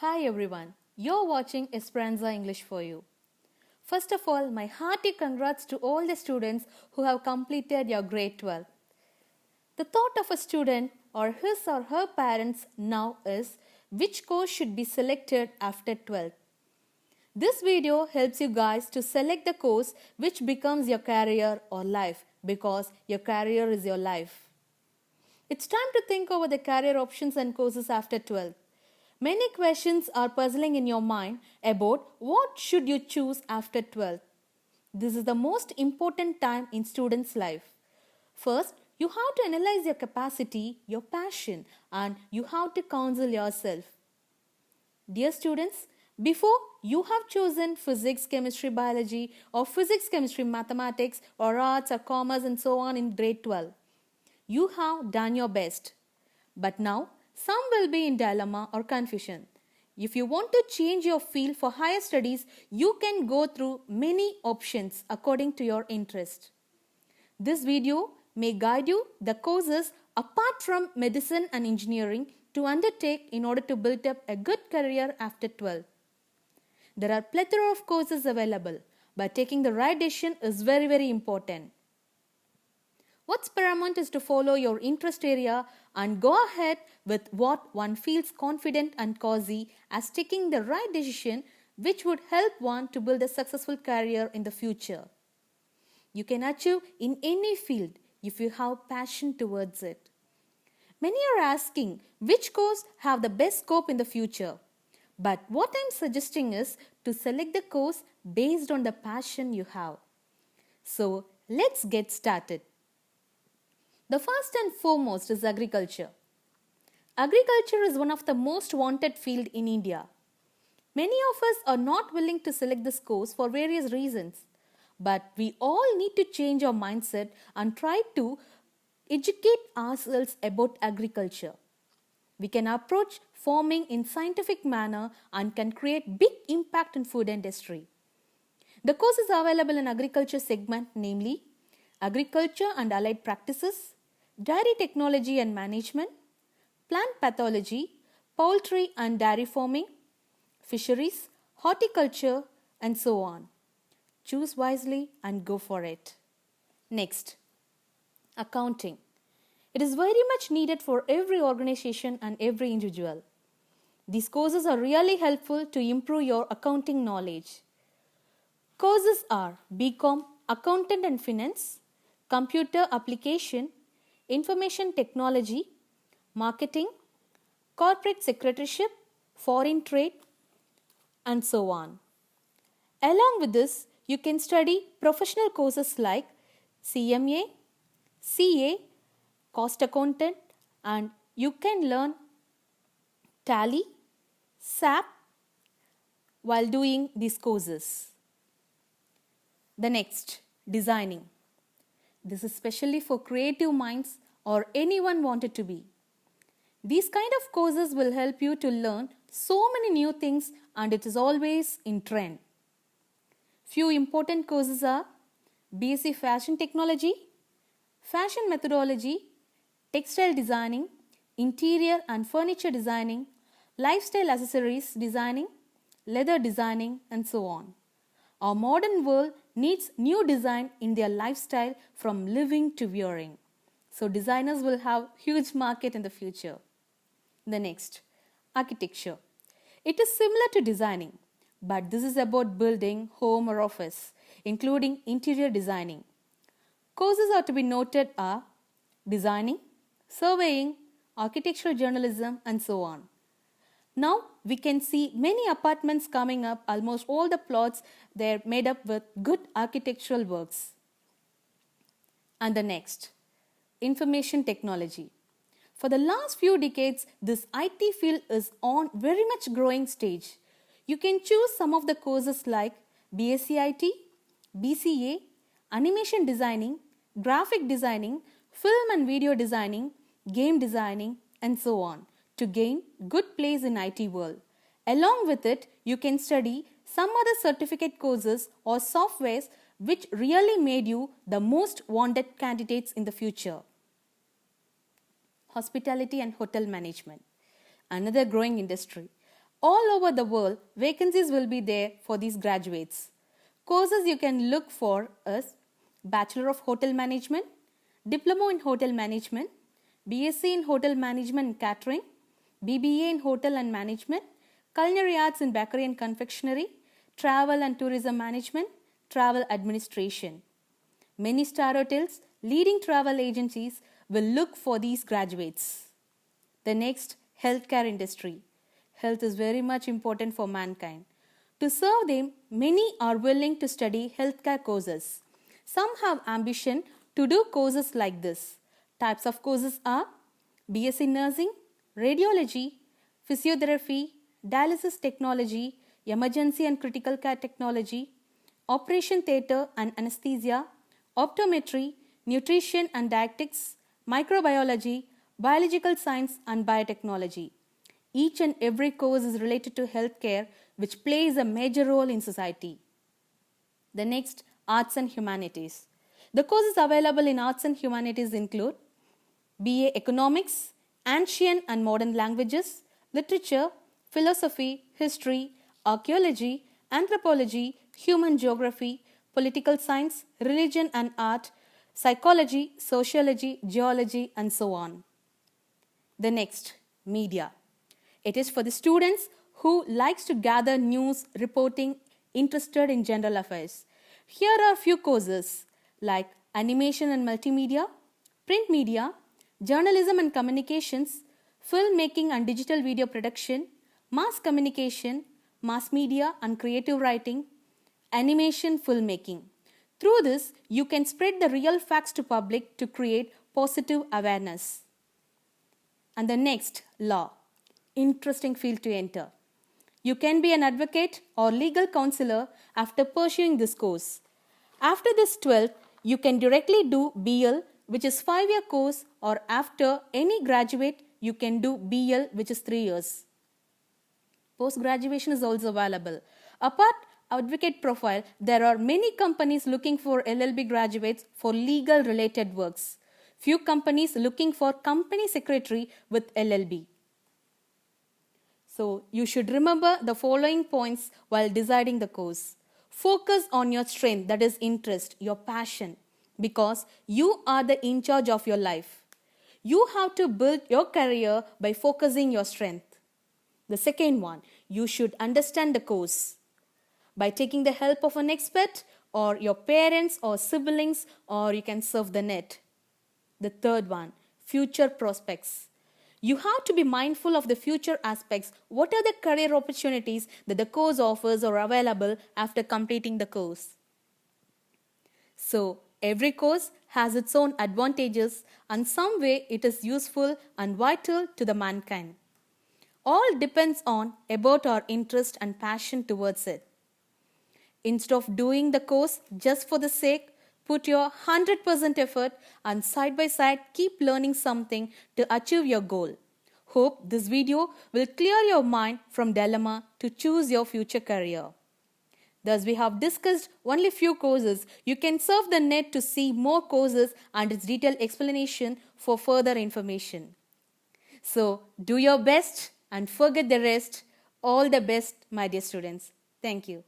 Hi everyone, you're watching Esperanza English for You. First of all, my hearty congrats to all the students who have completed your grade 12. The thought of a student or his or her parents now is which course should be selected after 12th. This video helps you guys to select the course which becomes your career or life because your career is your life. It's time to think over the career options and courses after 12th. Many questions are puzzling in your mind about what should you choose after 12th. This is the most important time in students' life. First, you have to analyze your capacity, your passion, and you have to counsel yourself. Dear students, before you have chosen physics, chemistry, biology, or physics, chemistry, mathematics, or arts, or commerce, and so on in grade 12, you have done your best. But now, some will be in dilemma or confusion. If you want to change your field for higher studies, you can go through many options according to your interest. This video may guide you the courses apart from medicine and engineering to undertake in order to build up a good career after 12. There are plethora of courses available, but taking the right decision is very important. What's paramount is to follow your interest area and go ahead with what one feels confident and cozy as taking the right decision which would help one to build a successful career in the future. You can achieve in any field if you have passion towards it. Many are asking which course have the best scope in the future. But what I'm suggesting is to select the course based on the passion you have. So let's get started. The first and foremost is agriculture. Agriculture is one of the most wanted field in India. Many of us are not willing to select this course for various reasons. But we all need to change our mindset and try to educate ourselves about agriculture. We can approach farming in scientific manner and can create big impact in food industry. The courses available in agriculture segment namely Agriculture and Allied Practices, Dairy Technology and Management, Plant Pathology, Poultry and Dairy Farming, Fisheries, Horticulture and so on. Choose wisely and go for it. Next, accounting. It is very much needed for every organization and every individual. These courses are really helpful to improve your accounting knowledge. Courses are BCom, Accountant and Finance, Computer Application, Information Technology, Marketing, Corporate Secretaryship, Foreign Trade, and so on. Along with this, you can study professional courses like CMA, CA, Cost Accountant, and you can learn Tally, SAP while doing these courses. The next, designing. This is specially for creative minds or anyone wanted to be. These kind of courses will help you to learn so many new things and it is always in trend. Few important courses are BSc Fashion Technology, Fashion Methodology, Textile Designing, Interior and Furniture Designing, Lifestyle Accessories Designing, Leather Designing and so on. Our modern world needs new design in their lifestyle from living to wearing. So designers will have huge market in the future. The next, architecture. It is similar to designing, but this is about building home or office, including interior designing. Courses are to be noted are designing, surveying, architectural journalism and so on. Now we can see many apartments coming up, almost all the plots they're made up with good architectural works. And the next, information technology. For the last few decades, this IT field is on very much growing stage. You can choose some of the courses like BSc IT, BCA, animation designing, graphic designing, film and video designing, game designing and so on to gain good place in IT world. Along with it, you can study some other certificate courses or softwares which really made you the most wanted candidates in the future. Hospitality and hotel management, another growing industry. All over the world, vacancies will be there for these graduates. Courses you can look for is Bachelor of Hotel Management, Diploma in Hotel Management, BSc in Hotel Management and Catering, BBA in Hotel and Management, Culinary Arts in Bakery and Confectionery, Travel and Tourism Management, Travel Administration. Many star hotels, leading travel agencies will look for these graduates. The next, healthcare industry. Health is very much important for mankind. To serve them, many are willing to study healthcare courses. Some have ambition to do courses like this. Types of courses are BSc Nursing, Radiology, Physiotherapy, Dialysis Technology, Emergency and Critical Care Technology, Operation Theatre and Anesthesia, Optometry, Nutrition and Dietetics, Microbiology, Biological Science and Biotechnology. Each and every course is related to healthcare, which plays a major role in society. The next, Arts and Humanities. The courses available in Arts and Humanities include BA Economics, Ancient and Modern Languages, Literature, Philosophy, History, Archaeology, Anthropology, Human Geography, Political Science, Religion and Art, Psychology, Sociology, Geology, and so on. The next, Media. It is for the students who likes to gather news, reporting, interested in general affairs. Here are a few courses like Animation and Multimedia, Print Media, Journalism and Communications, Filmmaking and Digital Video Production, Mass Communication, Mass Media and Creative Writing, Animation Filmmaking. Through this, you can spread the real facts to public to create positive awareness. And the next, Law. Interesting field to enter. You can be an advocate or legal counselor after pursuing this course. After this 12th, you can directly do BL, which is 5-year course, or after any graduate, you can do BL, which is 3 years. Post-graduation is also available. Apart advocate profile, there are many companies looking for LLB graduates for legal related works. Few companies looking for company secretary with LLB. So, you should remember the following points while deciding the course. Focus on your strength, that is interest, your passion, because you are the in charge of your life. You have to build your career by focusing your strength. The second one, you should understand the course by taking the help of an expert or your parents or siblings, or you can surf the net. The third one, future prospects. You have to be mindful of the future aspects. What are the career opportunities that the course offers or available after completing the course? So, every course has its own advantages, and some way it is useful and vital to the mankind. All depends on about our interest and passion towards it. Instead of doing the course just for the sake, put your 100% effort and side by side keep learning something to achieve your goal. Hope this video will clear your mind from dilemma to choose your future career. Thus we have discussed only few courses. You can surf the net to see more courses and its detailed explanation for further information. So do your best and forget the rest. All the best, my dear students. Thank you.